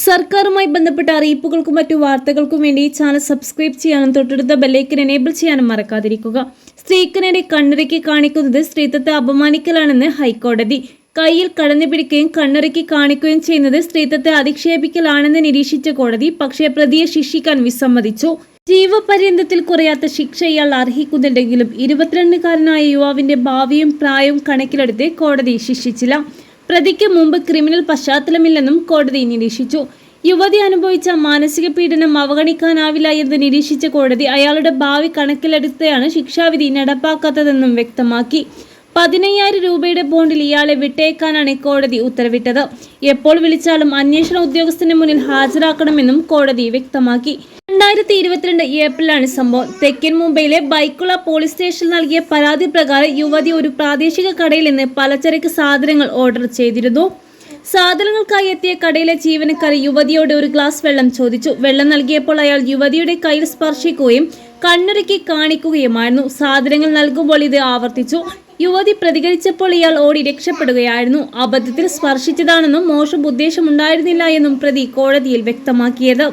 സർക്കാരുമായി ബന്ധപ്പെട്ട അറിയിപ്പുകൾക്കും മറ്റു വാർത്തകൾക്കും വേണ്ടി ഈ ചാനൽ സബ്സ്ക്രൈബ് ചെയ്യാനും തൊട്ടടുത്ത ബെല്ലൈക്കൻ എനേബിൾ ചെയ്യാനും മറക്കാതിരിക്കുക. സ്ത്രീക്ക് നേരെ കണ്ണിറുക്കി കാണിക്കുന്നത് സ്ത്രീത്വത്തെ അപമാനിക്കലാണെന്ന് ഹൈക്കോടതി. കയ്യിൽ കടന്നു പിടിക്കുകയും കണ്ണിറുക്കി കാണിക്കുകയും ചെയ്യുന്നത് സ്ത്രീത്വത്തെ അധിക്ഷേപിക്കലാണെന്ന് നിരീക്ഷിച്ച കോടതി പക്ഷേ പ്രതിയെ ശിക്ഷിക്കാൻ വിസമ്മതിച്ചു. ജീവപര്യന്തത്തിൽ കുറയാത്ത ശിക്ഷ ഇയാൾ അർഹിക്കുന്നുണ്ടെങ്കിലും 22-കാരനായ യുവാവിന്റെ ഭാവിയും പ്രായവും കണക്കിലെടുത്ത് കോടതി ശിക്ഷിച്ചില്ല. പ്രതിക്ക് മുമ്പ് ക്രിമിനൽ പശ്ചാത്തലമില്ലെന്നും കോടതി നിരീക്ഷിച്ചു. യുവതി അനുഭവിച്ച മാനസിക പീഡനം അവഗണിക്കാനാവില്ല എന്ന് നിരീക്ഷിച്ച കോടതി അയാളുടെ ഭാവി കണക്കിലെടുത്താണ് ശിക്ഷാവിധി നടപ്പാക്കാത്തതെന്നും വ്യക്തമാക്കി. 15,000 രൂപയുടെ ബോണ്ടിൽ ഇയാളെ വിട്ടേക്കാനാണ് കോടതി ഉത്തരവിട്ടത്. എപ്പോൾ വിളിച്ചാലും അന്വേഷണ ഉദ്യോഗസ്ഥന് മുന്നിൽ ഹാജരാക്കണമെന്നും കോടതി വ്യക്തമാക്കി. 2022 ഏപ്രിലാണ് സംഭവം. തെക്കൻ മുംബൈയിലെ ബൈക്കുള പോലീസ് സ്റ്റേഷനിൽ നൽകിയ പരാതി പ്രകാരം യുവതി ഒരു പ്രാദേശിക കടയിൽ നിന്ന് പലചരക്ക് സാധനങ്ങൾ ഓർഡർ ചെയ്തിരുന്നു. സാധനങ്ങൾക്കായി എത്തിയ കടയിലെ ജീവനക്കാരൻ യുവതിയോട് ഒരു ഗ്ലാസ് വെള്ളം ചോദിച്ചു. വെള്ളം നൽകിയപ്പോൾ അയാൾ യുവതിയുടെ കയ്യിൽ സ്പർശിക്കുകയും കണ്ണിറുക്കി കാണിക്കുകയുമായിരുന്നു. സാധനങ്ങൾ നൽകുമ്പോൾ ഇത് ആവർത്തിച്ചു. യുവതി പ്രതികരിച്ചപ്പോൾ ഇയാൾ ഓടി രക്ഷപ്പെടുകയായിരുന്നു. അബദ്ധത്തിൽ സ്പർശിച്ചതാണെന്നും മോശം ഉദ്ദേശമുണ്ടായിരുന്നില്ല എന്നും പ്രതി കോടതിയിൽ വ്യക്തമാക്കിയത്.